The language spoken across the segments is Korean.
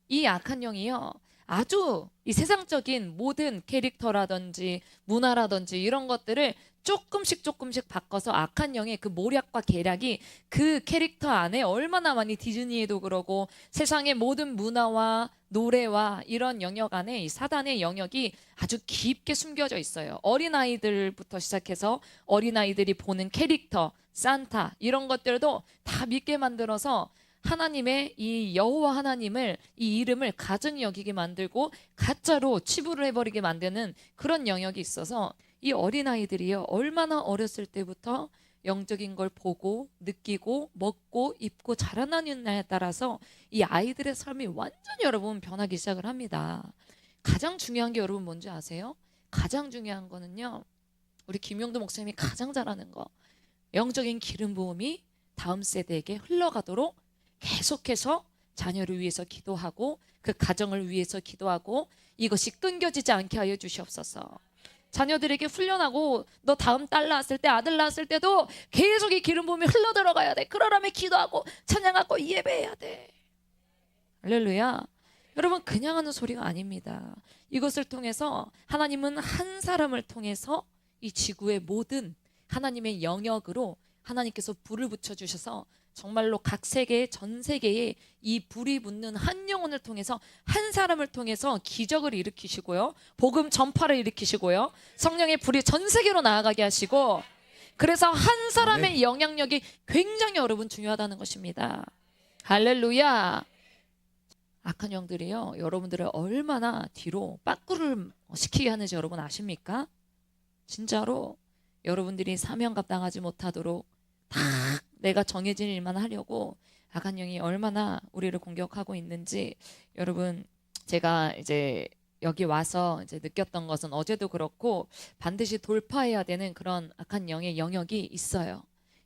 이 악한 영이요, 아주 이 세상적인 모든 캐릭터라든지 문화라든지 이런 것들을 조금씩 바꿔서 악한 영의 그 모략과 계략이 그 캐릭터 안에 얼마나 많이, 디즈니에도 그러고 세상의 모든 문화와 노래와 이런 영역 안에 이 사단의 영역이 아주 깊게 숨겨져 있어요. 어린아이들부터 시작해서 어린아이들이 보는 캐릭터, 산타 이런 것들도 다 믿게 만들어서 하나님의 이 여호와 하나님을, 이 이름을 가증히 여기게 만들고 가짜로 치부를 해버리게 만드는 그런 영역이 있어서 이 어린아이들이요, 얼마나 어렸을 때부터 영적인 걸 보고 느끼고 먹고 입고 자라나느냐에 따라서 이 아이들의 삶이 완전히 여러분 변하기 시작을 합니다. 가장 중요한 게 여러분 뭔지 아세요? 가장 중요한 거는요, 우리 김용도 목사님이 가장 잘하는 거, 영적인 기름 부음이 다음 세대에게 흘러가도록 계속해서 자녀를 위해서 기도하고 그 가정을 위해서 기도하고 이것이 끊겨지지 않게 하여 주시옵소서. 자녀들에게 훈련하고 너 다음 딸 낳았을 때, 아들 낳았을 때도 계속 이 기름 부음이 흘러 들어가야 돼. 그러려면 기도하고 찬양하고 예배해야 돼. 할렐루야. 여러분, 그냥 하는 소리가 아닙니다. 이것을 통해서 하나님은 한 사람을 통해서 이 지구의 모든 하나님의 영역으로 하나님께서 불을 붙여주셔서 정말로 각 세계, 전 세계에 이 불이 붙는 한 영혼을 통해서, 한 사람을 통해서 기적을 일으키시고요, 복음 전파를 일으키시고요, 성령의 불이 전 세계로 나아가게 하시고, 그래서 한 사람의 영향력이 굉장히 여러분 중요하다는 것입니다. 할렐루야. 악한 영들이요, 여러분들을 얼마나 뒤로 빠꾸를 시키게 하는지 여러분 아십니까? 진짜로 여러분들이 사명 감당하지 못하도록 다 내가 정해진 일만 하려고 악한 영이 얼마나 우리를 공격하고 있는지, 여러분 제가 이제 여기 와서 이제 느꼈던 것은, 어제도 그렇고 반드시 돌파해야 되는 그런 악한 영의 영역이 있어요.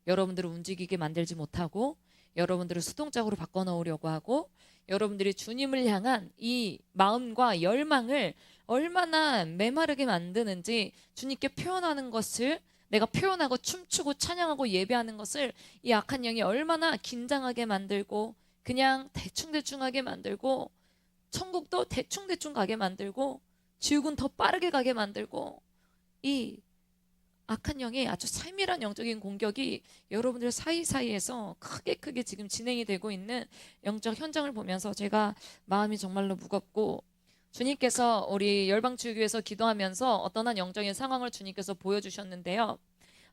여러분들을 움직이게 만들지 못하고, 여러분들을 수동적으로 바꿔놓으려고 하고, 여러분들이 주님을 향한 이 마음과 열망을 얼마나 메마르게 만드는지, 주님께 표현하는 것을, 내가 표현하고 춤추고 찬양하고 예배하는 것을 이 악한 영이 얼마나 긴장하게 만들고, 그냥 대충대충하게 만들고, 천국도 대충대충 가게 만들고, 지옥은 더 빠르게 가게 만들고, 이 악한 영의 아주 세밀한 영적인 공격이 여러분들 사이사이에서 크게 지금 진행이 되고 있는 영적 현장을 보면서 제가 마음이 정말로 무겁고, 주님께서 우리 열방주교에서 기도하면서 어떤 한 영적인 상황을 주님께서 보여주셨는데요,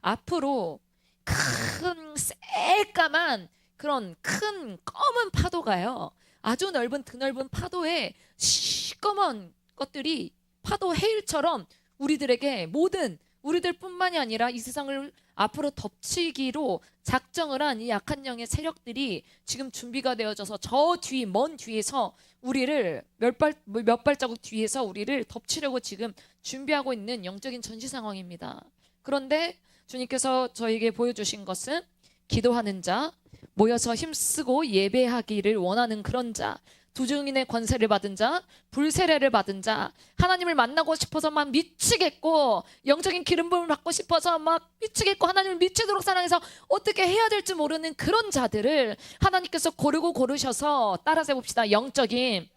앞으로 큰 새까만 그런 큰 검은 파도가요, 아주 넓은 드넓은 파도에 시꺼먼 것들이 파도 해일처럼 우리들에게, 모든 우리들뿐만이 아니라 이 세상을 앞으로 덮치기로 작정을 한 이 악한 영의 세력들이 지금 준비가 되어져서 저 뒤, 먼 뒤에서 우리를 몇 발자국 뒤에서 우리를 덮치려고 지금 준비하고 있는 영적인 전시 상황입니다. 그런데 주님께서 저에게 보여주신 것은, 기도하는 자, 모여서 힘쓰고 예배하기를 원하는 그런 자, 두 증인의 권세를 받은 자, 불세례를 받은 자, 하나님을 만나고 싶어서 막 미치겠고, 영적인 기름 부음을 받고 싶어서 막 미치겠고, 하나님을 미치도록 사랑해서 어떻게 해야 될지 모르는 그런 자들을 하나님께서 고르셔서, 따라서 해봅시다. 영적인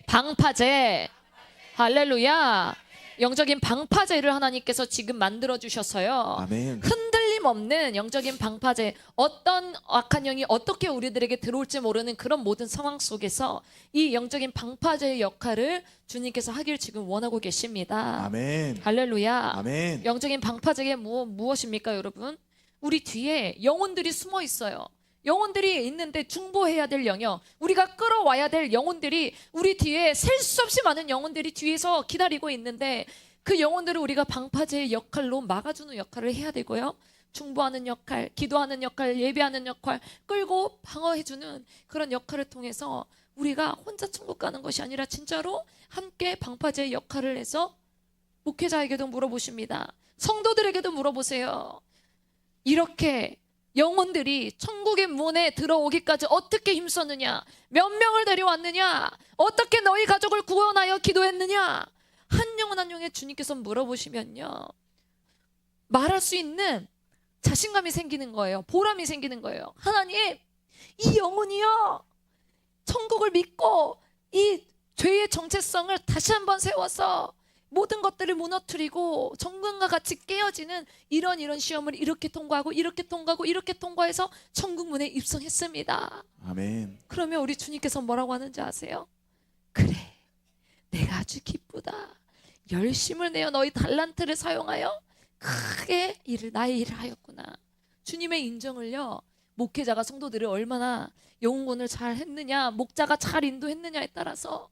방파제. 할렐루야. 영적인 방파제를 하나님께서 지금 만들어 주셨어요. 아멘. 흔들림 없는 영적인 방파제. 어떤 악한 영이 어떻게 우리들에게 들어올지 모르는 그런 모든 상황 속에서 이 영적인 방파제의 역할을 주님께서 하길 지금 원하고 계십니다. 아멘. 할렐루야. 아멘. 영적인 방파제가 무엇입니까 여러분? 우리 뒤에 영혼들이 숨어 있어요. 영혼들이 있는데, 중보해야 될 영역, 우리가 끌어와야 될 영혼들이, 우리 뒤에 셀 수 없이 많은 영혼들이 뒤에서 기다리고 있는데, 그 영혼들을 우리가 방파제의 역할로 막아주는 역할을 해야 되고요, 중보하는 역할, 기도하는 역할, 예배하는 역할, 끌고 방어해주는 그런 역할을 통해서 우리가 혼자 천국 가는 것이 아니라 진짜로 함께 방파제의 역할을 해서, 목회자에게도 물어보십니다. 성도들에게도 물어보세요. 이렇게 영혼들이 천국의 문에 들어오기까지 어떻게 힘썼느냐? 몇 명을 데려왔느냐? 어떻게 너희 가족을 구원하여 기도했느냐? 한 영혼 한 영에 주님께서 물어보시면요, 말할 수 있는 자신감이 생기는 거예요. 보람이 생기는 거예요. 하나님, 이 영혼이요, 천국을 믿고 이 죄의 정체성을 다시 한번 세워서 모든 것들을 무너뜨리고 정금과 같이 깨어지는 이런 시험을 이렇게 통과하고 이렇게 통과하고 이렇게 통과해서 천국 문에 입성했습니다. 아멘. 그러면 우리 주님께서 뭐라고 하는지 아세요? 그래, 내가 아주 기쁘다. 열심을 내어 너희 달란트를 사용하여 크게 나의 일을 하였구나. 주님의 인정을요, 목회자가 성도들을 얼마나 영혼을 잘 했느냐, 목자가 잘 인도했느냐에 따라서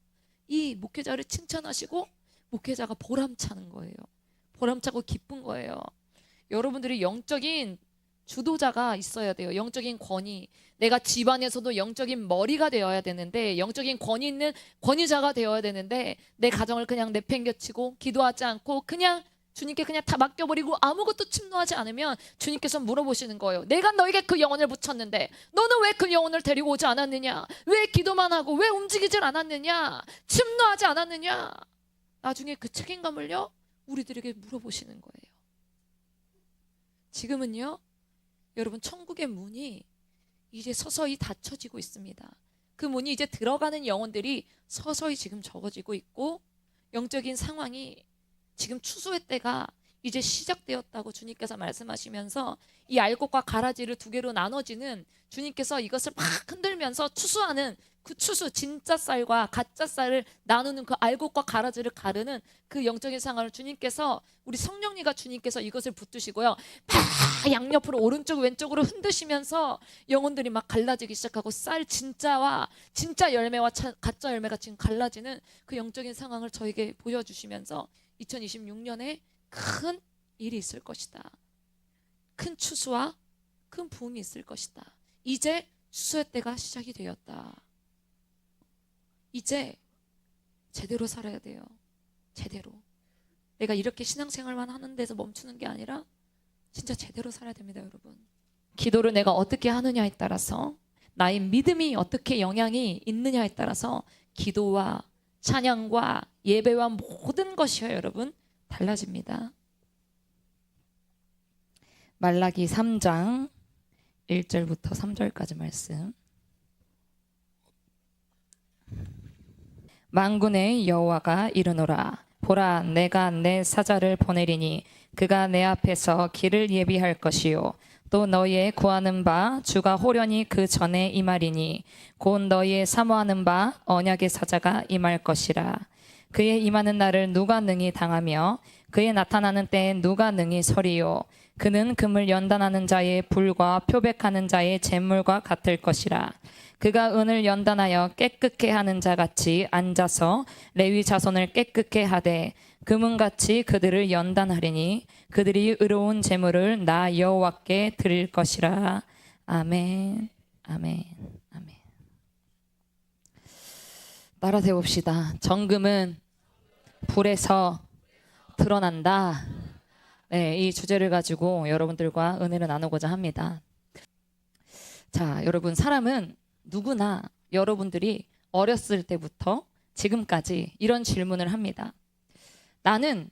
이 목회자를 칭찬하시고 목회자가 보람차는 거예요. 보람차고 기쁜 거예요. 여러분들이 영적인 주도자가 있어야 돼요. 영적인 권위. 내가 집안에서도 영적인 머리가 되어야 되는데, 영적인 권위 있는 권위자가 되어야 되는데, 내 가정을 그냥 내팽개치고 기도하지 않고 그냥 주님께 그냥 다 맡겨버리고 아무것도 침노하지 않으면 주님께서 물어보시는 거예요. 내가 너에게 그 영혼을 붙였는데 너는 왜 그 영혼을 데리고 오지 않았느냐? 왜 기도만 하고 왜 움직이질 않았느냐? 침노하지 않았느냐? 나중에 그 책임감을요, 우리들에게 물어보시는 거예요. 지금은요, 여러분, 천국의 문이 이제 서서히 닫혀지고 있습니다. 그 문이 이제 들어가는 영혼들이 서서히 지금 적어지고 있고, 영적인 상황이 지금 추수의 때가 이제 시작되었다고 주님께서 말씀하시면서, 이 알곡과 가라지를 두 개로 나눠지는, 주님께서 이것을 막 흔들면서 추수하는 그 추수, 진짜 쌀과 가짜 쌀을 나누는 그 알곡과 가라지를 가르는 그 영적인 상황을 주님께서, 우리 성령님과 주님께서 이것을 붙드시고요, 막 양옆으로 오른쪽 왼쪽으로 흔드시면서 영혼들이 막 갈라지기 시작하고, 쌀 진짜와 진짜 열매와 가짜 열매가 지금 갈라지는 그 영적인 상황을 저에게 보여주시면서 2026년에 큰 일이 있을 것이다. 큰 추수와 큰 부흥이 있을 것이다. 이제 추수의 때가 시작이 되었다. 이제 제대로 살아야 돼요. 제대로. 내가 이렇게 신앙생활만 하는 데서 멈추는 게 아니라 진짜 제대로 살아야 됩니다, 여러분. 기도를 내가 어떻게 하느냐에 따라서, 나의 믿음이 어떻게 영향이 있느냐에 따라서 기도와 찬양과 예배와 모든 것이요, 여러분, 달라집니다. 말라기 3장 1절부터 3절까지 말씀. 만군의 여호와가 이르노라. 보라, 내가 내 사자를 보내리니 그가 내 앞에서 길을 예비할 것이요, 또 너희의 구하는 바 주가 호련히 그 전에 임하리니 곧 너희의 사모하는 바 언약의 사자가 임할 것이라. 그의 임하는 날을 누가 능히 당하며 그의 나타나는 때에 누가 능히 서리요. 그는 금을 연단하는 자의 불과 표백하는 자의 재물과 같을 것이라. 그가 은을 연단하여 깨끗게 하는 자같이 앉아서 레위 자손을 깨끗게 하되 금은같이 그들을 연단하리니 그들이 의로운 재물을 나 여호와께 드릴 것이라. 아멘, 아멘, 아멘. 따라 세웁시다. 정금은 불에서 드러난다. 네, 이 주제를 가지고 여러분들과 은혜를 나누고자 합니다. 자, 여러분, 사람은 누구나 여러분들이 어렸을 때부터 지금까지 이런 질문을 합니다. 나는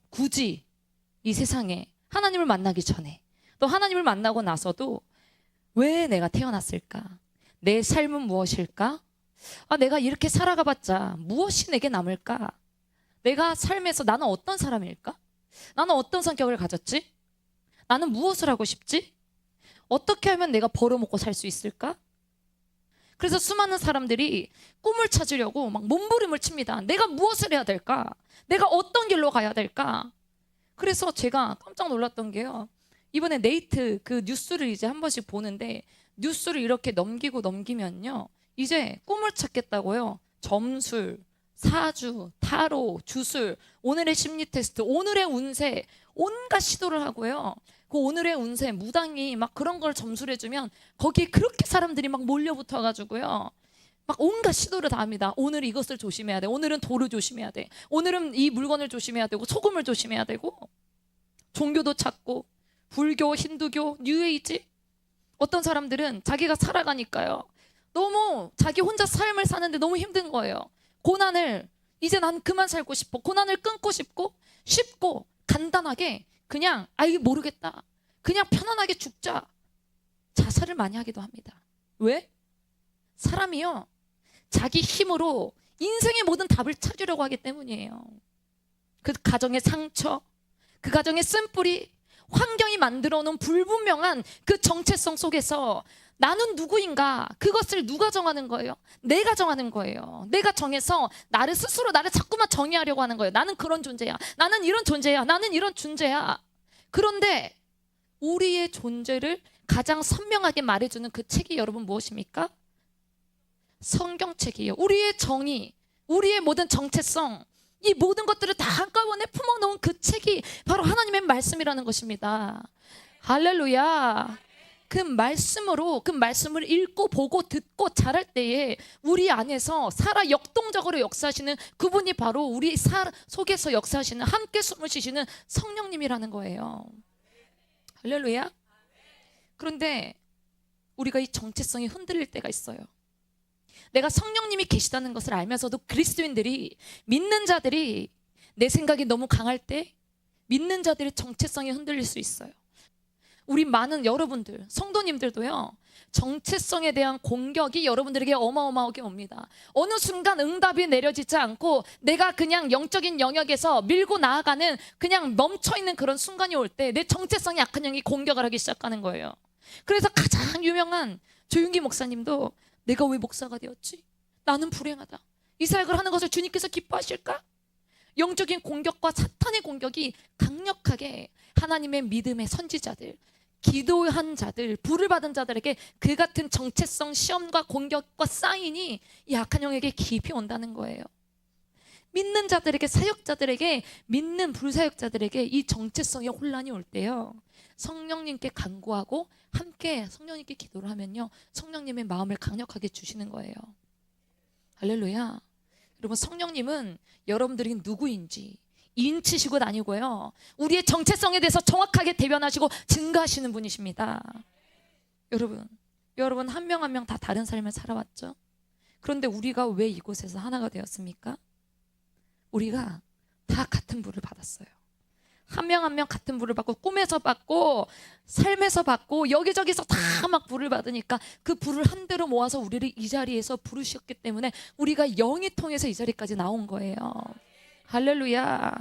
굳이 이 세상에 하나님을 만나기 전에, 또 하나님을 만나고 나서도 왜 내가 태어났을까? 내 삶은 무엇일까? 내가 이렇게 살아가봤자 무엇이 내게 남을까? 내가 삶에서 나는 어떤 사람일까? 나는 어떤 성격을 가졌지? 나는 무엇을 하고 싶지? 어떻게 하면 내가 벌어먹고 살 수 있을까? 그래서 수많은 사람들이 꿈을 찾으려고 막 몸부림을 칩니다. 내가 무엇을 해야 될까? 내가 어떤 길로 가야 될까? 그래서 제가 깜짝 놀랐던 게요, 이번에 네이트 그 뉴스를 이제 한 번씩 보는데, 뉴스를 이렇게 넘기면요, 이제 꿈을 찾겠다고요, 점술, 사주, 타로, 주술, 오늘의 심리 테스트, 오늘의 운세, 온갖 시도를 하고요. 그 오늘의 운세 무당이 막 그런 걸 점술해주면 거기에 그렇게 사람들이 막 몰려붙어가지고요, 막 온갖 시도를 다 합니다. 오늘 이것을 조심해야 돼, 오늘은 돌을 조심해야 돼, 오늘은 이 물건을 조심해야 되고 소금을 조심해야 되고, 종교도 찾고, 불교, 힌두교, 뉴에이지. 어떤 사람들은 자기가 살아가니까요, 너무 자기 혼자 삶을 사는데 너무 힘든 거예요. 고난을, 이제 난 그만 살고 싶어, 고난을 끊고 싶고, 쉽고 간단하게 그냥 이거 모르겠다, 그냥 편안하게 죽자, 자살을 많이 하기도 합니다. 왜? 사람이요, 자기 힘으로 인생의 모든 답을 찾으려고 하기 때문이에요. 그 가정의 상처, 그 가정의 쓴뿌리, 환경이 만들어 놓은 불분명한 그 정체성 속에서 나는 누구인가? 그것을 누가 정하는 거예요? 내가 정하는 거예요. 내가 정해서 나를 스스로 나를 자꾸만 정의하려고 하는 거예요. 나는 그런 존재야. 나는 이런 존재야. 나는 이런 존재야. 그런데 우리의 존재를 가장 선명하게 말해주는 그 책이 여러분 무엇입니까? 성경책이에요. 우리의 정의, 우리의 모든 정체성, 이 모든 것들을 다 한꺼번에 품어놓은 그 책이 바로 하나님의 말씀이라는 것입니다. 할렐루야. 그 말씀으로, 그 말씀을 읽고 보고 듣고 자랄 때에 우리 안에서 살아 역동적으로 역사하시는 그분이 바로 우리 속에서 역사하시는, 함께 숨을 쉬시는 성령님이라는 거예요. 할렐루야. 그런데 우리가 이 정체성이 흔들릴 때가 있어요. 내가 성령님이 계시다는 것을 알면서도 그리스도인들이, 믿는 자들이 내 생각이 너무 강할 때 믿는 자들의 정체성이 흔들릴 수 있어요. 우리 많은 여러분들, 성도님들도요, 정체성에 대한 공격이 여러분들에게 어마어마하게 옵니다. 어느 순간 응답이 내려지지 않고 내가 그냥 영적인 영역에서 밀고 나아가는, 그냥 멈춰있는 그런 순간이 올 때 내 정체성이 약한 영이 공격을 하기 시작하는 거예요. 그래서 가장 유명한 조윤기 목사님도 내가 왜 목사가 되었지? 나는 불행하다. 이 사역을 하는 것을 주님께서 기뻐하실까? 영적인 공격과 사탄의 공격이 강력하게 하나님의 믿음의 선지자들, 기도한 자들, 부를 받은 자들에게 그 같은 정체성 시험과 공격과 사인이 이 악한 영에게 깊이 온다는 거예요. 믿는 자들에게, 사역자들에게, 믿는 불사역자들에게 이 정체성의 혼란이 올 때요, 성령님께 간구하고 함께 성령님께 기도를 하면요, 성령님의 마음을 강력하게 주시는 거예요. 할렐루야. 여러분, 성령님은 여러분들이 누구인지 인치시고 다니고요, 우리의 정체성에 대해서 정확하게 대변하시고 증거하시는 분이십니다. 여러분 한 명 한 명 다 다른 삶을 살아왔죠. 그런데 우리가 왜 이곳에서 하나가 되었습니까? 우리가 다 같은 불을 받았어요. 한 명 한 명 같은 불을 받고, 꿈에서 받고 삶에서 받고 여기저기서 다 막 불을 받으니까 그 불을 한 대로 모아서 우리를 이 자리에서 부르셨기 때문에 우리가 영이 통해서 이 자리까지 나온 거예요. 할렐루야.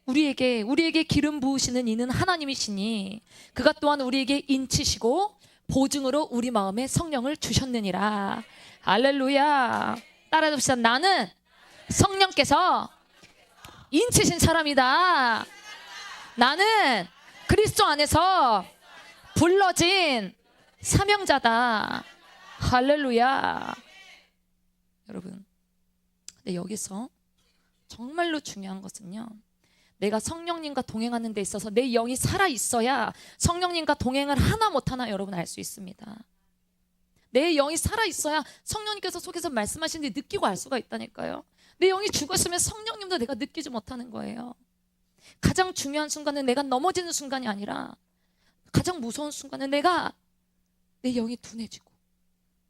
우리에게 기름 부으시는 이는 하나님이시니 그가 또한 우리에게 인치시고 보증으로 우리 마음에 성령을 주셨느니라. 할렐루야. 따라합시다. 나는 성령께서 인치신 사람이다. 나는 그리스도 안에서 불러진 사명자다. 할렐루야. 여러분, 근데 여기서 정말로 중요한 것은요, 내가 성령님과 동행하는 데 있어서 내 영이 살아있어야 성령님과 동행을 하나 못하나 여러분 알 수 있습니다. 내 영이 살아있어야 성령님께서 속에서 말씀하시는데 느끼고 알 수가 있다니까요. 내 영이 죽었으면 성령님도 내가 느끼지 못하는 거예요. 가장 중요한 순간은 내가 넘어지는 순간이 아니라, 가장 무서운 순간은 내 영이 둔해지고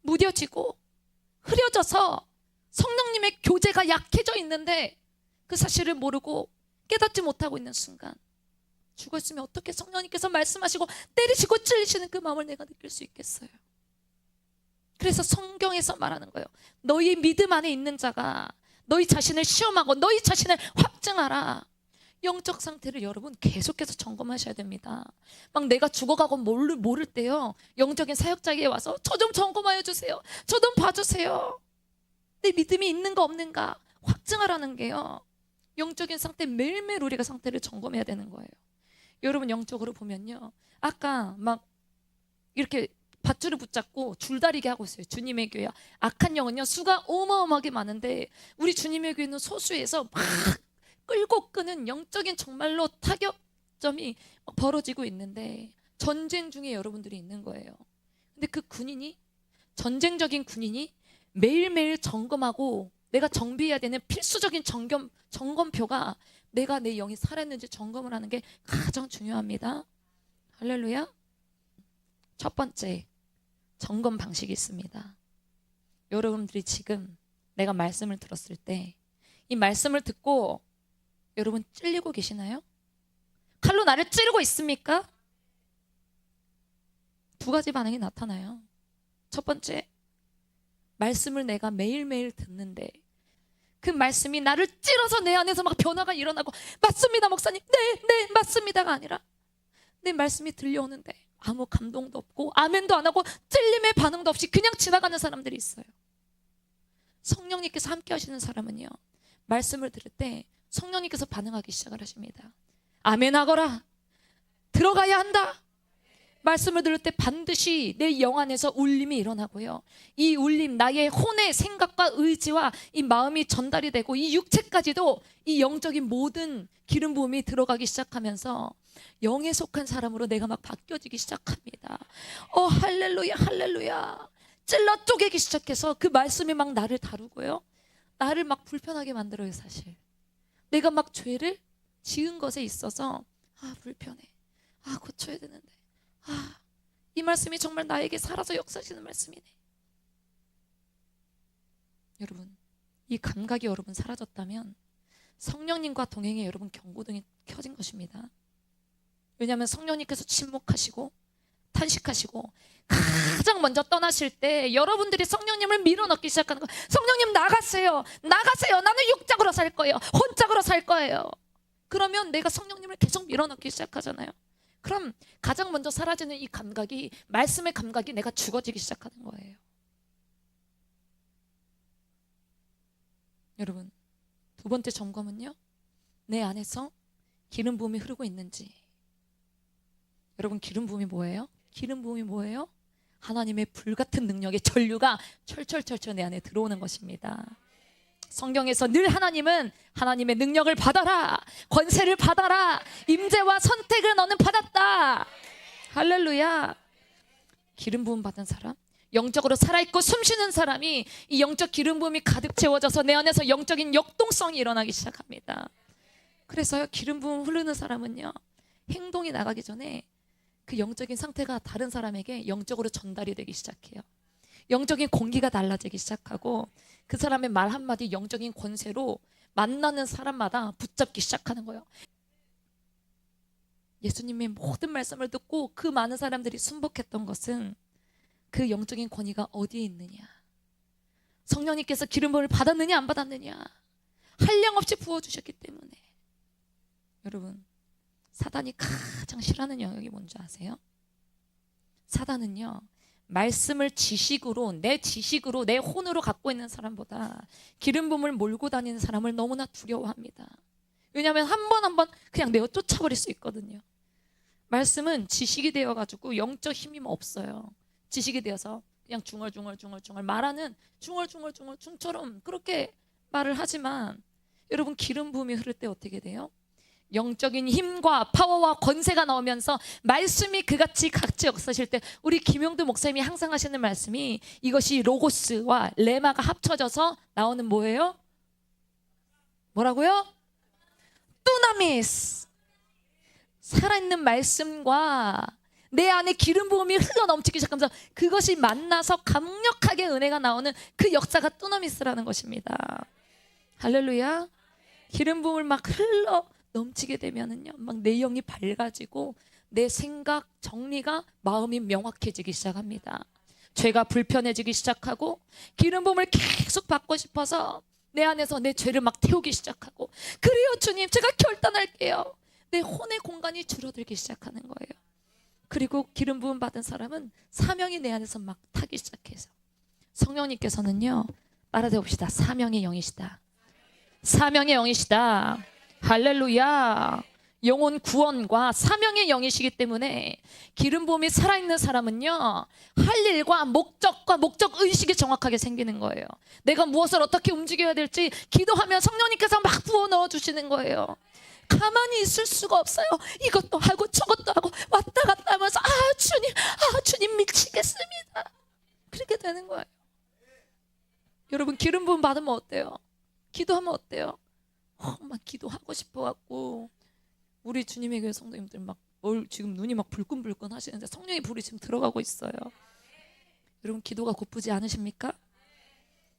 무뎌지고 흐려져서 성령님의 교제가 약해져 있는데 그 사실을 모르고 깨닫지 못하고 있는 순간, 죽었으면 어떻게 성령님께서 말씀하시고 때리시고 찔리시는 그 마음을 내가 느낄 수 있겠어요. 그래서 성경에서 말하는 거예요. 너희 믿음 안에 있는 자가 너희 자신을 시험하고 너희 자신을 확증하라. 영적 상태를 여러분 계속해서 점검하셔야 됩니다. 막 내가 죽어가고 모를 때요, 영적인 사역자에게 와서 저 좀 점검하여 주세요. 저 좀 봐주세요. 내 믿음이 있는가 없는가 확증하라는 게요, 영적인 상태 매일매일 우리가 상태를 점검해야 되는 거예요. 여러분, 영적으로 보면요, 아까 막 이렇게 밧줄을 붙잡고 줄다리기 하고 있어요. 주님의 교회. 악한 영은요, 수가 어마어마하게 많은데 우리 주님의 교회는 소수에서 막 끌고 끄는 영적인 정말로 타격점이 벌어지고 있는데 전쟁 중에 여러분들이 있는 거예요. 근데 그 군인이, 전쟁적인 군인이 매일매일 점검하고 내가 정비해야 되는 필수적인 점검표가 내가 내 영이 살아있는지 점검을 하는 게 가장 중요합니다. 할렐루야. 첫 번째 점검 방식이 있습니다. 여러분들이 지금 내가 말씀을 들었을 때 이 말씀을 듣고 여러분 찔리고 계시나요? 칼로 나를 찌르고 있습니까? 두 가지 반응이 나타나요. 첫 번째, 말씀을 내가 매일매일 듣는데 그 말씀이 나를 찔러서 내 안에서 막 변화가 일어나고 맞습니다 목사님, 네 맞습니다가 아니라 내 말씀이 들려오는데 아무 감동도 없고 아멘도 안 하고 찔림의 반응도 없이 그냥 지나가는 사람들이 있어요. 성령님께서 함께 하시는 사람은요, 말씀을 들을 때 성령님께서 반응하기 시작을 하십니다. 아멘하거라, 들어가야 한다. 말씀을 들을 때 반드시 내 영 안에서 울림이 일어나고요, 이 울림, 나의 혼의 생각과 의지와 이 마음이 전달이 되고 이 육체까지도 이 영적인 모든 기름 부음이 들어가기 시작하면서 영에 속한 사람으로 내가 막 바뀌어지기 시작합니다. 할렐루야 할렐루야. 찔러 쪼개기 시작해서 그 말씀이 막 나를 다루고요, 나를 막 불편하게 만들어요. 사실 내가 막 죄를 지은 것에 있어서 불편해, 고쳐야 되는데, 이 말씀이 정말 나에게 살아서 역사하시는 말씀이네. 여러분, 이 감각이 여러분 사라졌다면 성령님과 동행해 여러분 경고등이 켜진 것입니다. 왜냐하면 성령님께서 침묵하시고 탄식하시고 가장 먼저 떠나실 때 여러분들이 성령님을 밀어넣기 시작하는 거예요. 성령님 나가세요, 나가세요. 나는 육적으로 살 거예요, 혼적으로 살 거예요. 그러면 내가 성령님을 계속 밀어넣기 시작하잖아요. 그럼 가장 먼저 사라지는 이 감각이, 말씀의 감각이 내가 죽어지기 시작하는 거예요. 여러분, 두 번째 점검은요, 내 안에서 기름 부음이 흐르고 있는지. 여러분, 기름 부음이 뭐예요? 기름 부음이 뭐예요? 하나님의 불같은 능력의 전류가 철철철철 내 안에 들어오는 것입니다. 성경에서 늘 하나님은 하나님의 능력을 받아라, 권세를 받아라, 임재와 선택을 너는 받았다. 할렐루야. 기름 부음 받은 사람, 영적으로 살아있고 숨쉬는 사람이 이 영적 기름 부음이 가득 채워져서 내 안에서 영적인 역동성이 일어나기 시작합니다. 그래서요, 기름 부음 흐르는 사람은요, 행동이 나가기 전에 그 영적인 상태가 다른 사람에게 영적으로 전달이 되기 시작해요. 영적인 공기가 달라지기 시작하고 그 사람의 말 한마디 영적인 권세로 만나는 사람마다 붙잡기 시작하는 거예요. 예수님의 모든 말씀을 듣고 그 많은 사람들이 순복했던 것은 그 영적인 권위가 어디에 있느냐, 성령님께서 기름 부음을 받았느냐 안 받았느냐, 한량없이 부어주셨기 때문에. 여러분, 사단이 가장 싫어하는 영역이 뭔지 아세요? 사단은요, 말씀을 지식으로, 내 지식으로, 내 혼으로 갖고 있는 사람보다 기름 부음을 몰고 다니는 사람을 너무나 두려워합니다. 왜냐하면 한 번 그냥 내어 쫓아버릴 수 있거든요. 말씀은 지식이 되어가지고 영적 힘이 없어요. 지식이 되어서 그냥 중얼중얼 말하는 중얼중얼처럼 그렇게 말을 하지만, 여러분, 기름 부음이 흐를 때 어떻게 돼요? 영적인 힘과 파워와 권세가 나오면서 말씀이 그같이 같이 역사하실 때, 우리 김용두 목사님이 항상 하시는 말씀이 이것이 로고스와 레마가 합쳐져서 나오는 뭐예요? 뭐라고요? 두나미스. 살아있는 말씀과 내 안에 기름 부음이 흘러넘치기 시작하면서 그것이 만나서 강력하게 은혜가 나오는 그 역사가 두나미스라는 것입니다. 할렐루야. 기름 부음을 막 흘러 넘치게 되면은요, 막 내 영이 밝아지고 내 생각 정리가, 마음이 명확해지기 시작합니다. 죄가 불편해지기 시작하고 기름 부음을 계속 받고 싶어서 내 안에서 내 죄를 막 태우기 시작하고, 그래요 주님, 제가 결단할게요. 내 혼의 공간이 줄어들기 시작하는 거예요. 그리고 기름 부음 받은 사람은 사명이 내 안에서 막 타기 시작해서, 성령님께서는요, 따라해봅시다. 사명의 영이시다. 사명의 영이시다. 할렐루야. 영혼 구원과 사명의 영이시기 때문에 기름 부음이 살아있는 사람은요, 할 일과 목적과 목적의식이 정확하게 생기는 거예요. 내가 무엇을 어떻게 움직여야 될지 기도하면 성령님께서 막 부어 넣어주시는 거예요. 가만히 있을 수가 없어요. 이것도 하고 저것도 하고 왔다 갔다 하면서 주님 미치겠습니다. 그렇게 되는 거예요. 여러분, 기름 부음 받으면 어때요? 기도하면 어때요? 막 기도하고 싶어갖고, 우리 주님의 교회 성도님들 막 지금 눈이 막 불끈불끈 하시는데 성령의 불이 지금 들어가고 있어요. 여러분, 기도가 고프지 않으십니까?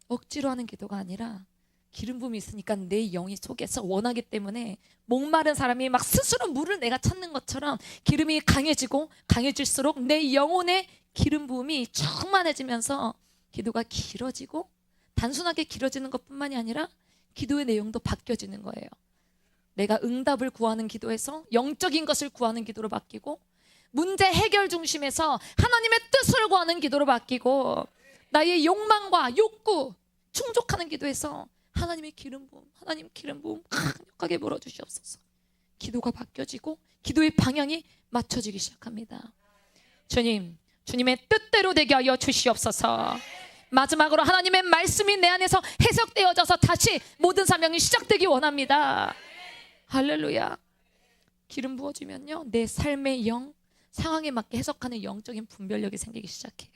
억지로 하는 기도가 아니라 기름 부음이 있으니까 내 영이 속에서 원하기 때문에, 목마른 사람이 막 스스로 물을 내가 찾는 것처럼 기름이 강해지고 강해질수록 내 영혼의 기름 부음이 충만해지면서 기도가 길어지고 단순하게 길어지는 것뿐만이 아니라 기도의 내용도 바뀌어지는 거예요. 내가 응답을 구하는 기도에서 영적인 것을 구하는 기도로 바뀌고, 문제 해결 중심에서 하나님의 뜻을 구하는 기도로 바뀌고, 나의 욕망과 욕구 충족하는 기도에서 하나님의 기름 부음, 하나님 기름 부음 강력하게 불어주시옵소서. 기도가 바뀌어지고 기도의 방향이 맞춰지기 시작합니다. 주님, 주님의 뜻대로 되게 하여 주시옵소서. 마지막으로 하나님의 말씀이 내 안에서 해석되어져서 다시 모든 사명이 시작되기 원합니다. 할렐루야. 기름 부어지면요, 내 삶의 영, 상황에 맞게 해석하는 영적인 분별력이 생기기 시작해요.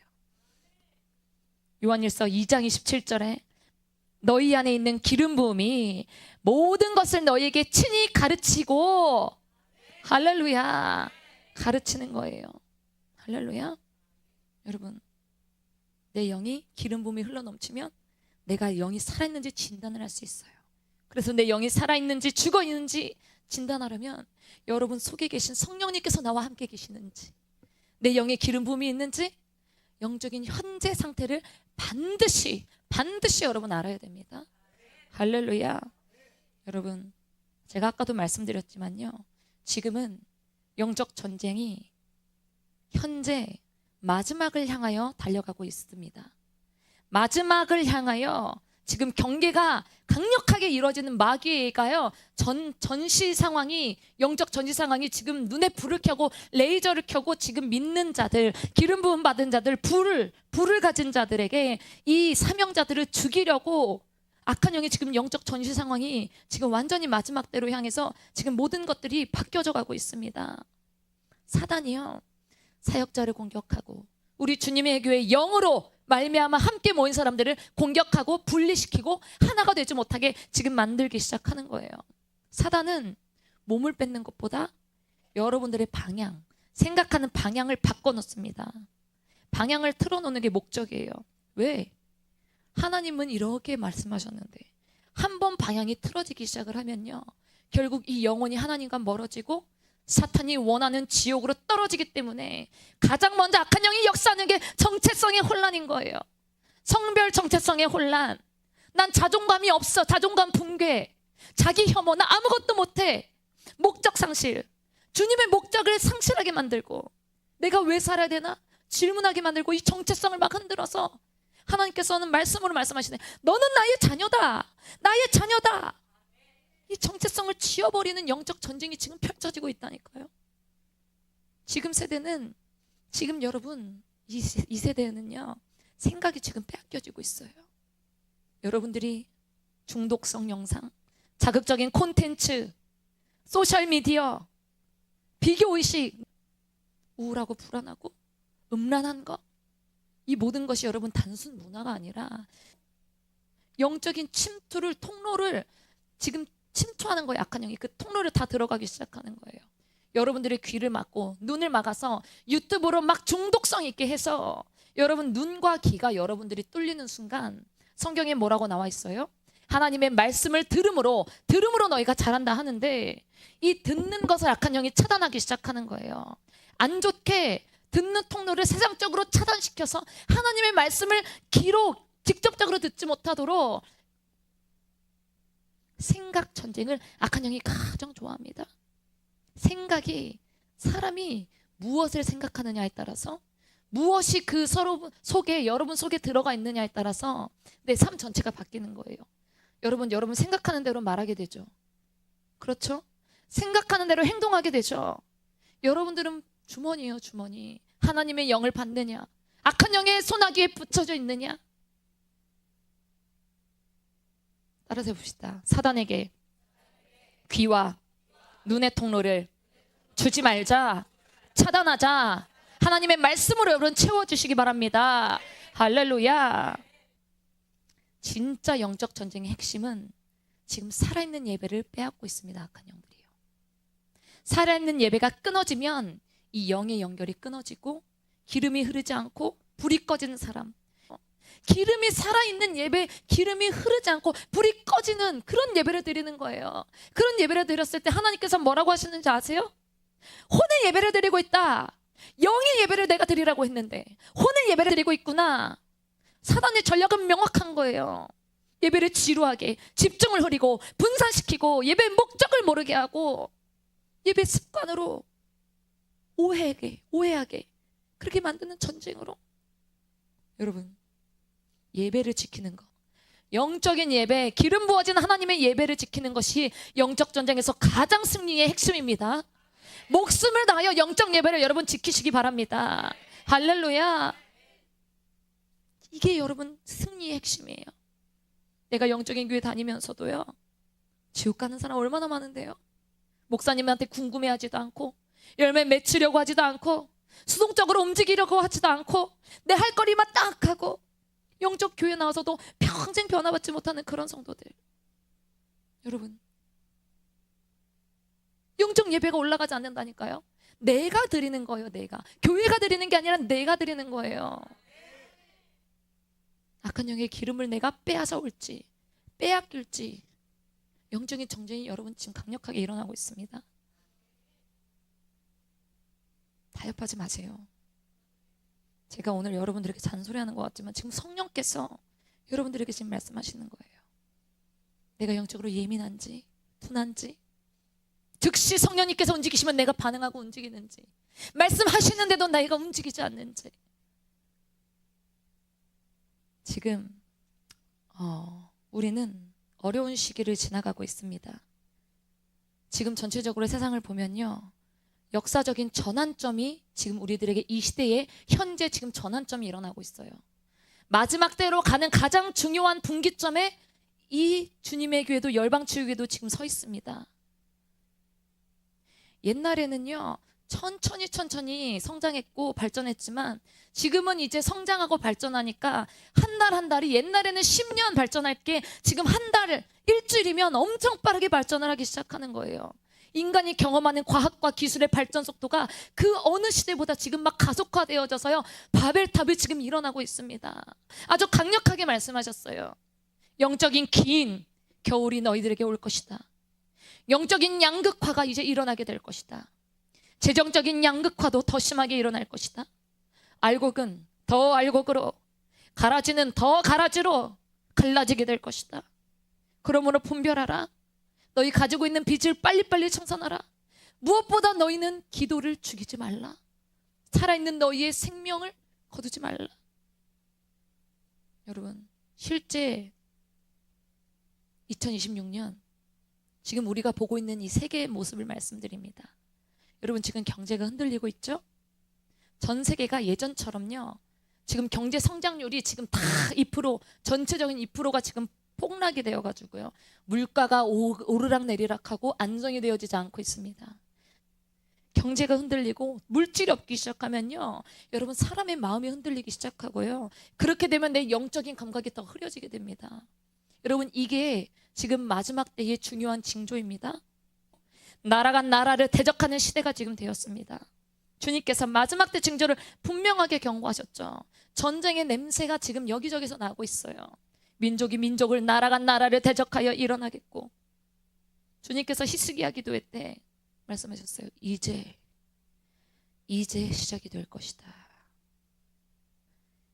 요한일서 2장 27절에 너희 안에 있는 기름 부음이 모든 것을 너희에게 친히 가르치고, 할렐루야, 가르치는 거예요. 할렐루야. 여러분, 내 영이 기름 부음이 흘러넘치면 내가 영이 살아있는지 진단을 할 수 있어요. 그래서 내 영이 살아있는지 죽어있는지 진단하려면 여러분 속에 계신 성령님께서 나와 함께 계시는지, 내 영에 기름 부음이 있는지, 영적인 현재 상태를 반드시 여러분 알아야 됩니다. 할렐루야. 여러분, 제가 아까도 말씀드렸지만요, 지금은 영적 전쟁이 현재 마지막을 향하여 달려가고 있습니다. 마지막을 향하여 지금 경계가 강력하게 이루어지는 마귀가요, 전시 상황이, 영적 전시 상황이 지금 눈에 불을 켜고 레이저를 켜고 지금 믿는 자들, 기름 부음 받은 자들, 불을 가진 자들에게 이 사명자들을 죽이려고 악한 영이 지금 영적 전시 상황이 지금 완전히 마지막 때로 향해서 지금 모든 것들이 바뀌어져 가고 있습니다. 사단이요, 사역자를 공격하고 우리 주님의 교회 영으로 말미암아 함께 모인 사람들을 공격하고 분리시키고 하나가 되지 못하게 지금 만들기 시작하는 거예요. 사단은 몸을 뺏는 것보다 여러분들의 방향, 생각하는 방향을 바꿔놓습니다. 방향을 틀어놓는 게 목적이에요. 왜? 하나님은 이렇게 말씀하셨는데 한 번 방향이 틀어지기 시작을 하면요, 결국 이 영혼이 하나님과 멀어지고 사탄이 원하는 지옥으로 떨어지기 때문에 가장 먼저 악한 영이 역사하는 게 정체성의 혼란인 거예요. 성별 정체성의 혼란. 난 자존감이 없어. 자존감 붕괴. 자기 혐오. 나 아무것도 못해. 목적 상실. 주님의 목적을 상실하게 만들고, 내가 왜 살아야 되나 질문하게 만들고, 이 정체성을 막 흔들어서 하나님께서는 말씀으로 말씀하시네. 너는 나의 자녀다. 나의 자녀다. 이 정체성을 지워버리는 영적 전쟁이 지금 펼쳐지고 있다니까요. 지금 세대는, 지금 여러분 이 세대는요, 생각이 지금 빼앗겨지고 있어요. 여러분들이 중독성 영상, 자극적인 콘텐츠, 소셜미디어, 비교의식, 우울하고 불안하고 음란한 것, 이 모든 것이 여러분 단순 문화가 아니라 영적인 침투를, 통로를 지금 침투하는 거예요. 악한 영이 그 통로를 다 들어가기 시작하는 거예요. 여러분들의 귀를 막고 눈을 막아서 유튜브로 막 중독성 있게 해서 여러분 눈과 귀가 여러분들이 뚫리는 순간, 성경에 뭐라고 나와 있어요? 하나님의 말씀을 들음으로 너희가 잘한다 하는데, 이 듣는 것을 악한 영이 차단하기 시작하는 거예요. 안 좋게 듣는 통로를 세상적으로 차단시켜서 하나님의 말씀을 귀로 직접적으로 듣지 못하도록 생각 전쟁을 악한 영이 가장 좋아합니다. 생각이, 사람이 무엇을 생각하느냐에 따라서, 무엇이 그 서로 속에, 여러분 속에 들어가 있느냐에 따라서 내 삶 전체가 바뀌는 거예요. 여러분 생각하는 대로 말하게 되죠. 그렇죠? 생각하는 대로 행동하게 되죠. 여러분들은 주머니예요, 주머니. 하나님의 영을 받느냐, 악한 영의 소나기에 붙여져 있느냐. 따라서 해봅시다. 사단에게 귀와 눈의 통로를 주지 말자, 차단하자. 하나님의 말씀으로 여러분 채워주시기 바랍니다. 할렐루야. 진짜 영적 전쟁의 핵심은 지금 살아있는 예배를 빼앗고 있습니다. 악한 영들이요. 살아있는 예배가 끊어지면 이 영의 연결이 끊어지고 기름이 흐르지 않고 불이 꺼지는 사람, 기름이 살아있는 예배, 기름이 흐르지 않고 불이 꺼지는 그런 예배를 드리는 거예요. 그런 예배를 드렸을 때 하나님께서 뭐라고 하시는지 아세요? 혼의 예배를 드리고 있다. 영의 예배를 내가 드리라고 했는데 혼의 예배를 드리고 있구나. 사단의 전략은 명확한 거예요. 예배를 지루하게, 집중을 흐리고 분산시키고, 예배의 목적을 모르게 하고, 예배 습관으로 오해하게 그렇게 만드는 전쟁으로. 여러분, 예배를 지키는 것, 영적인 예배, 기름 부어진 하나님의 예배를 지키는 것이 영적 전쟁에서 가장 승리의 핵심입니다. 목숨을 다하여 영적 예배를 여러분 지키시기 바랍니다. 할렐루야. 이게 여러분 승리의 핵심이에요. 내가 영적인 교회 다니면서도요, 지옥 가는 사람 얼마나 많은데요. 목사님한테 궁금해하지도 않고, 열매 맺으려고 하지도 않고, 수동적으로 움직이려고 하지도 않고, 내 할 거리만 딱 하고, 영적 교회 나와서도 평생 변화받지 못하는 그런 성도들. 여러분, 영적 예배가 올라가지 않는다니까요. 내가 드리는 거예요. 내가, 교회가 드리는 게 아니라 내가 드리는 거예요. 악한 영의 기름을 내가 빼앗아올지 빼앗길지, 영적인 정쟁이 여러분 지금 강력하게 일어나고 있습니다. 타협하지 마세요. 제가 오늘 여러분들에게 잔소리하는 것 같지만 지금 성령께서 여러분들에게 지금 말씀하시는 거예요. 내가 영적으로 예민한지 둔한지, 즉시 성령님께서 움직이시면 내가 반응하고 움직이는지, 말씀하시는데도 내가 움직이지 않는지. 지금 우리는 어려운 시기를 지나가고 있습니다. 지금 전체적으로 세상을 보면요, 역사적인 전환점이 지금 우리들에게 이 시대에 현재 지금 전환점이 일어나고 있어요. 마지막 때로 가는 가장 중요한 분기점에 이 주님의 교회도 열방치유교회도 지금 서 있습니다. 옛날에는요, 천천히 성장했고 발전했지만 지금은 이제 성장하고 발전하니까 한 달 한 달이, 옛날에는 10년 발전할 게 지금 한 달, 일주일이면 엄청 빠르게 발전을 하기 시작하는 거예요. 인간이 경험하는 과학과 기술의 발전 속도가 그 어느 시대보다 지금 막 가속화되어져서요, 바벨탑이 지금 일어나고 있습니다. 아주 강력하게 말씀하셨어요. 영적인 긴 겨울이 너희들에게 올 것이다. 영적인 양극화가 이제 일어나게 될 것이다. 재정적인 양극화도 더 심하게 일어날 것이다. 알곡은 더 알곡으로, 가라지는 더 가라지로 갈라지게 될 것이다. 그러므로 분별하라. 너희 가지고 있는 빚을 빨리빨리 청산하라. 무엇보다 너희는 기도를 죽이지 말라. 살아있는 너희의 생명을 거두지 말라. 여러분, 실제 2026년 지금 우리가 보고 있는 이 세계의 모습을 말씀드립니다. 여러분, 지금 경제가 흔들리고 있죠? 전 세계가 예전처럼요, 지금 경제 성장률이 지금 다 2%, 전체적인 2%가 지금 폭락이 되어가지고요, 물가가 오르락 내리락하고 안정이 되어지지 않고 있습니다. 경제가 흔들리고 물질이 없기 시작하면요, 여러분, 사람의 마음이 흔들리기 시작하고요, 그렇게 되면 내 영적인 감각이 더 흐려지게 됩니다. 여러분, 이게 지금 마지막 때의 중요한 징조입니다. 나라가 나라를 대적하는 시대가 지금 되었습니다. 주님께서 마지막 때 징조를 분명하게 경고하셨죠. 전쟁의 냄새가 지금 여기저기서 나고 있어요. 민족이 민족을, 나라가 나라를 대적하여 일어나겠고, 주님께서 히스기야 기도회 때 말씀하셨어요. 이제 시작이 될 것이다.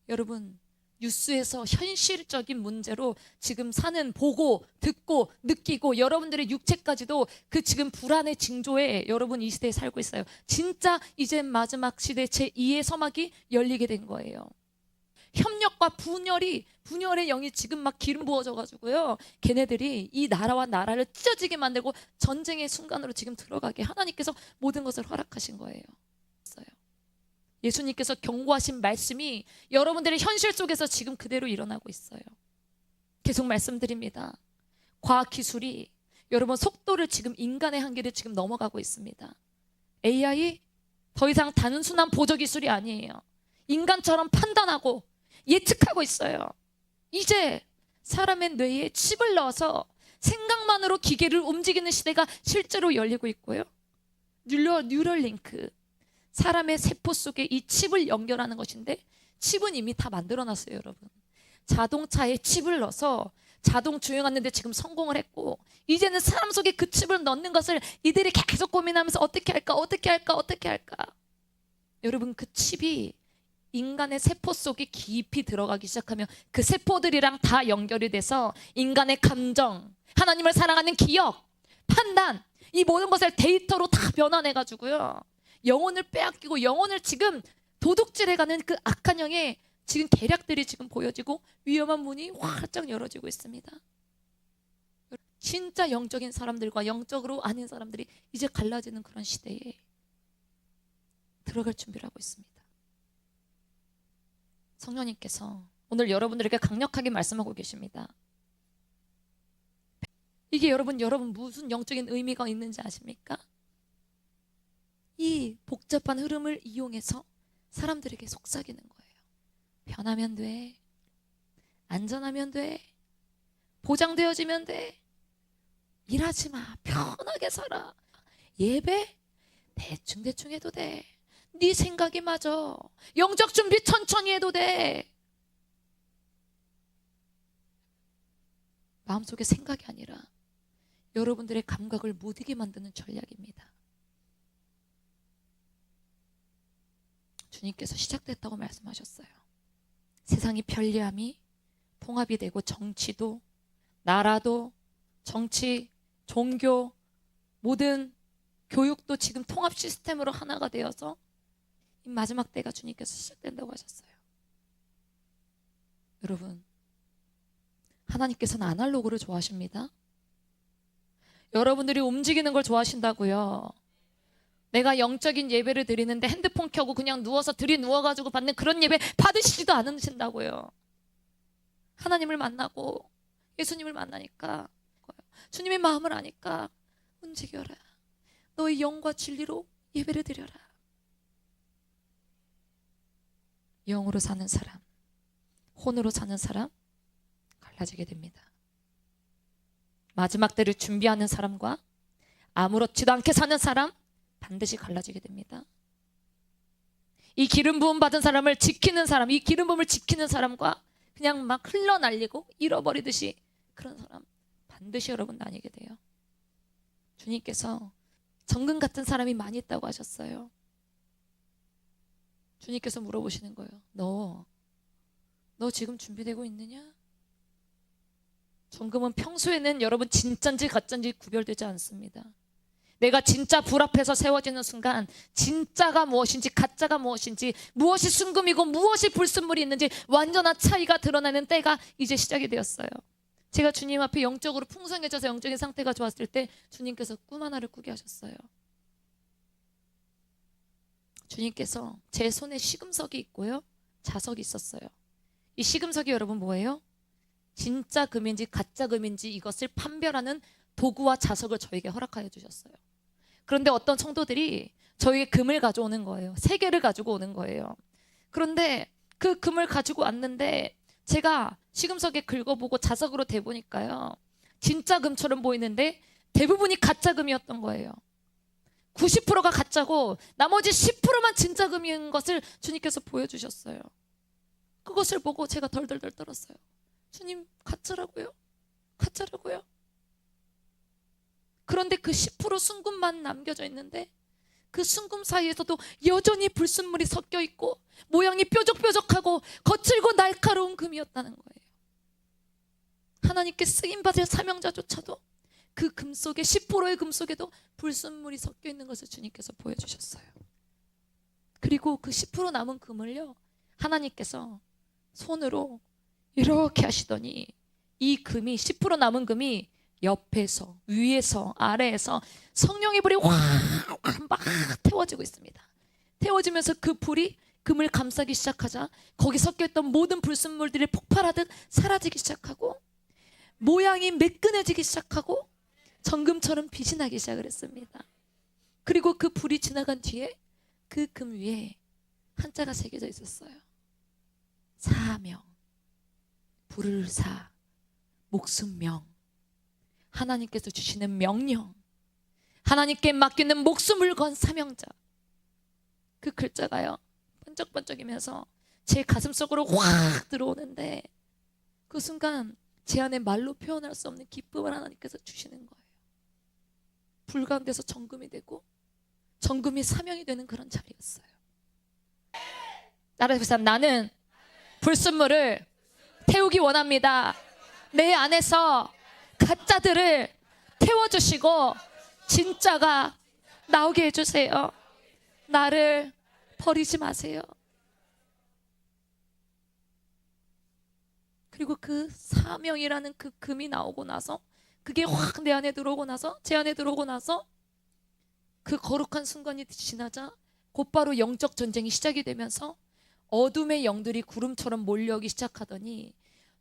여러분, 뉴스에서 현실적인 문제로 지금 사는, 보고 듣고 느끼고, 여러분들의 육체까지도 그 지금 불안의 징조에 여러분 이 시대에 살고 있어요. 진짜 이제 마지막 시대 제2의 서막이 열리게 된 거예요. 협력과 분열의 영이 지금 막 기름 부어져 가지고요, 걔네들이 이 나라와 나라를 찢어지게 만들고 전쟁의 순간으로 지금 들어가게 하나님께서 모든 것을 허락하신 거예요. 예수님께서 경고하신 말씀이 여러분들의 현실 속에서 지금 그대로 일어나고 있어요. 계속 말씀드립니다. 과학기술이 여러분 속도를 지금, 인간의 한계를 지금 넘어가고 있습니다. AI 더 이상 단순한 보조기술이 아니에요. 인간처럼 판단하고 예측하고 있어요. 이제 사람의 뇌에 칩을 넣어서 생각만으로 기계를 움직이는 시대가 실제로 열리고 있고요. 뉴럴링크, 사람의 세포 속에 이 칩을 연결하는 것인데, 칩은 이미 다 만들어놨어요. 여러분, 자동차에 칩을 넣어서 자동 주행하는 데 지금 성공을 했고, 이제는 사람 속에 그 칩을 넣는 것을 이들이 계속 고민하면서 어떻게 할까. 여러분, 그 칩이 인간의 세포 속에 깊이 들어가기 시작하면 그 세포들이랑 다 연결이 돼서 인간의 감정, 하나님을 사랑하는 기억, 판단, 이 모든 것을 데이터로 다 변환해가지고요, 영혼을 빼앗기고 영혼을 지금 도둑질해가는 그 악한 영의 지금 계략들이 지금 보여지고 위험한 문이 활짝 열어지고 있습니다. 진짜 영적인 사람들과 영적으로 아닌 사람들이 이제 갈라지는 그런 시대에 들어갈 준비를 하고 있습니다. 성령님께서 오늘 여러분들에게 강력하게 말씀하고 계십니다. 이게 여러분 무슨 영적인 의미가 있는지 아십니까? 이 복잡한 흐름을 이용해서 사람들에게 속삭이는 거예요. 변하면 돼. 안전하면 돼. 보장되어지면 돼. 일하지 마. 편하게 살아. 예배? 대충 해도 돼. 네 생각이 맞아. 영적 준비 천천히 해도 돼. 마음속에 생각이 아니라 여러분들의 감각을 무디게 만드는 전략입니다. 주님께서 시작됐다고 말씀하셨어요. 세상이 편리함이 통합이 되고 정치도, 나라도, 정치, 종교, 모든 교육도 지금 통합 시스템으로 하나가 되어서 이 마지막 때가 주님께서 시작된다고 하셨어요. 여러분, 하나님께서는 아날로그를 좋아하십니다. 여러분들이 움직이는 걸 좋아하신다고요. 내가 영적인 예배를 드리는데 핸드폰 켜고 그냥 누워서 누워가지고 받는 그런 예배 받으시지도 않으신다고요. 하나님을 만나고 예수님을 만나니까, 주님의 마음을 아니까 움직여라. 너의 영과 진리로 예배를 드려라. 영으로 사는 사람, 혼으로 사는 사람 갈라지게 됩니다. 마지막 때를 준비하는 사람과 아무렇지도 않게 사는 사람 반드시 갈라지게 됩니다. 이 기름 부음 받은 사람을 지키는 사람, 이 기름 부음을 지키는 사람과 그냥 막 흘러날리고 잃어버리듯이 그런 사람 반드시 여러분 나뉘게 돼요. 주님께서 정금 같은 사람이 많이 있다고 하셨어요. 주님께서 물어보시는 거예요. 너 지금 준비되고 있느냐? 정금은 평소에는 여러분 진짠지 가짠지 구별되지 않습니다. 내가 진짜 불 앞에서 세워지는 순간 진짜가 무엇인지 가짜가 무엇인지, 무엇이 순금이고 무엇이 불순물이 있는지 완전한 차이가 드러나는 때가 이제 시작이 되었어요. 제가 주님 앞에 영적으로 풍성해져서 영적인 상태가 좋았을 때 주님께서 꿈 하나를 꾸게 하셨어요. 주님께서 제 손에 시금석이 있고요, 자석이 있었어요. 이 시금석이 여러분 뭐예요? 진짜 금인지 가짜 금인지 이것을 판별하는 도구와 자석을 저에게 허락하여 주셨어요. 그런데 어떤 성도들이 저에게 금을 가져오는 거예요. 3개를 가지고 오는 거예요. 그런데 그 금을 가지고 왔는데 제가 시금석에 긁어보고 자석으로 대보니까요, 진짜 금처럼 보이는데 대부분이 가짜 금이었던 거예요. 90%가 가짜고 나머지 10%만 진짜 금인 것을 주님께서 보여주셨어요. 그것을 보고 제가 덜덜덜 떨었어요. 주님, 가짜라고요? 가짜라고요? 그런데 그 10% 순금만 남겨져 있는데 그 순금 사이에서도 여전히 불순물이 섞여 있고 모양이 뾰족뾰족하고 거칠고 날카로운 금이었다는 거예요. 하나님께 쓰임받을 사명자조차도 그 금 속에, 10%의 금 속에도 불순물이 섞여 있는 것을 주님께서 보여주셨어요. 그리고 그 10% 남은 금을요, 하나님께서 손으로 이렇게 하시더니 이 금이, 10% 남은 금이 옆에서, 위에서, 아래에서 성령의 불이 막 태워지고 있습니다. 태워지면서 그 불이 금을 감싸기 시작하자 거기 섞여있던 모든 불순물들이 폭발하듯 사라지기 시작하고 모양이 매끈해지기 시작하고 정금처럼 빛이 나기 시작을 했습니다. 그리고 그 불이 지나간 뒤에 그 금 위에 한자가 새겨져 있었어요. 사명, 불을 사, 목숨명, 하나님께서 주시는 명령, 하나님께 맡기는 목숨을 건 사명자. 그 글자가요, 번쩍번쩍이면서 제 가슴 속으로 확 들어오는데 그 순간 제 안에 말로 표현할 수 없는 기쁨을 하나님께서 주시는 거예요. 불 가운데서 정금이 되고 정금이 사명이 되는 그런 자리였어요. 따라해보세요. 나는 불순물을 태우기 원합니다. 내 안에서 가짜들을 태워주시고 진짜가 나오게 해주세요. 나를 버리지 마세요. 그리고 그 사명이라는 그 금이 나오고 나서, 그게 확 내 안에 들어오고 나서, 제 안에 들어오고 나서 그 거룩한 순간이 지나자 곧바로 영적 전쟁이 시작이 되면서 어둠의 영들이 구름처럼 몰려오기 시작하더니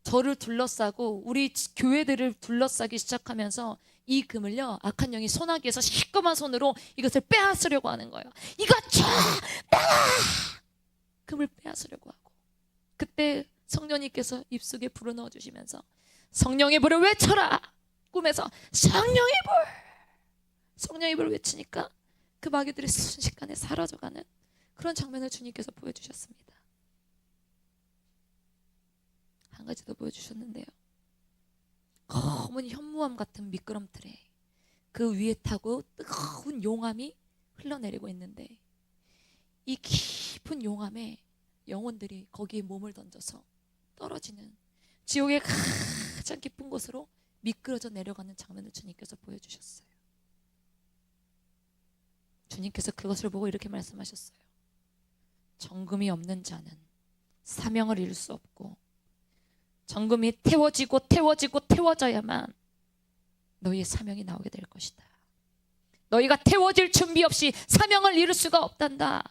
저를 둘러싸고 우리 교회들을 둘러싸기 시작하면서 이 금을요, 악한 영이 소나기에서 시꺼먼 손으로 이것을 빼앗으려고 하는 거예요. 이것 줘! 나가! 금을 빼앗으려고 하고, 그때 성령님께서 입속에 불어 넣어주시면서 성령의 불을 외쳐라! 꿈에서 성령의 불! 성령의 불을 외치니까 그 마귀들이 순식간에 사라져가는 그런 장면을 주님께서 보여주셨습니다. 한 가지 더 보여주셨는데요, 검은 현무암 같은 미끄럼틀에 그 위에 타고 뜨거운 용암이 흘러내리고 있는데, 이 깊은 용암에 영혼들이 거기에 몸을 던져서 떨어지는 지옥의 가장 깊은 곳으로 미끄러져 내려가는 장면을 주님께서 보여주셨어요. 주님께서 그것을 보고 이렇게 말씀하셨어요. 정금이 없는 자는 사명을 이룰 수 없고, 정금이 태워져야만 너희의 사명이 나오게 될 것이다. 너희가 태워질 준비 없이 사명을 이룰 수가 없단다.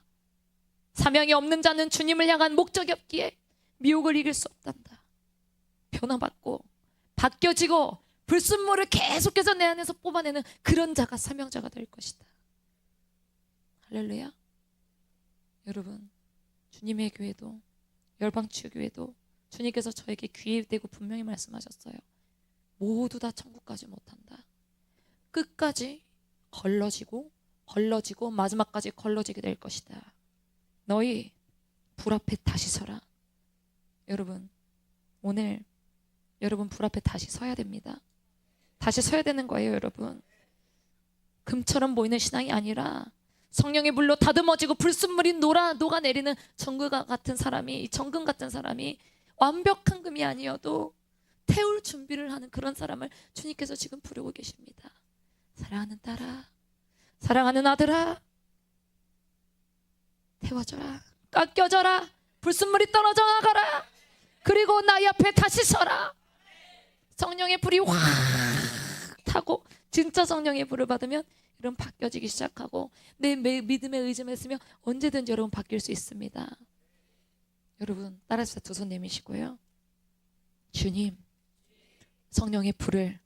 사명이 없는 자는 주님을 향한 목적이 없기에 미혹을 이길 수 없단다. 변화받고 바뀌어지고 불순물을 계속해서 내 안에서 뽑아내는 그런 자가 사명자가 될 것이다. 할렐루야. 여러분, 주님의 교회도, 열방치유교회도 주님께서 저에게 귀에 대고 분명히 말씀하셨어요. 모두 다 천국 가지 못한다. 끝까지 걸러지고 마지막까지 걸러지게 될 것이다. 너희 불 앞에 다시 서라. 여러분, 오늘 여러분 불 앞에 다시 서야 됩니다. 다시 서야 되는 거예요, 여러분. 금처럼 보이는 신앙이 아니라 성령의 불로 다듬어지고 불순물이 녹아내리는 정금 같은 사람이 완벽한 금이 아니어도 태울 준비를 하는 그런 사람을 주님께서 지금 부르고 계십니다. 사랑하는 딸아, 사랑하는 아들아, 태워져라, 깎여져라, 불순물이 떨어져 나가라. 그리고 나의 앞에 다시 서라. 성령의 불이 확 타고 진짜 성령의 불을 받으면 여러분 바뀌어지기 시작하고, 내 믿음에 의지했으면 언제든지 여러분 바뀔 수 있습니다. 여러분, 따라서 두 손 내미시고요. 주님, 성령의 불을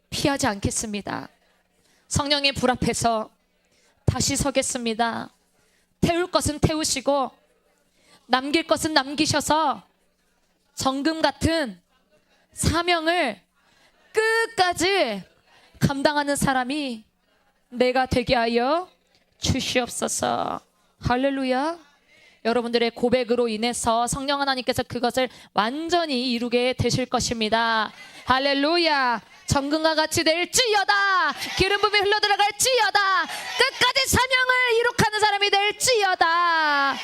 피하지 않겠습니다. 성령의 불 앞에서 다시 서겠습니다. 태울 것은 태우시고 남길 것은 남기셔서 정금 같은 사명을 끝까지 감당하는 사람이 내가 되게 하여 주시옵소서. 할렐루야. 여러분들의 고백으로 인해서 성령 하나님께서 그것을 완전히 이루게 되실 것입니다. 할렐루야. 정금과 같이 될지어다. 기름 부음이 흘러들어갈지어다. 끝까지 사명을 이룩하는 사람이 될지어다.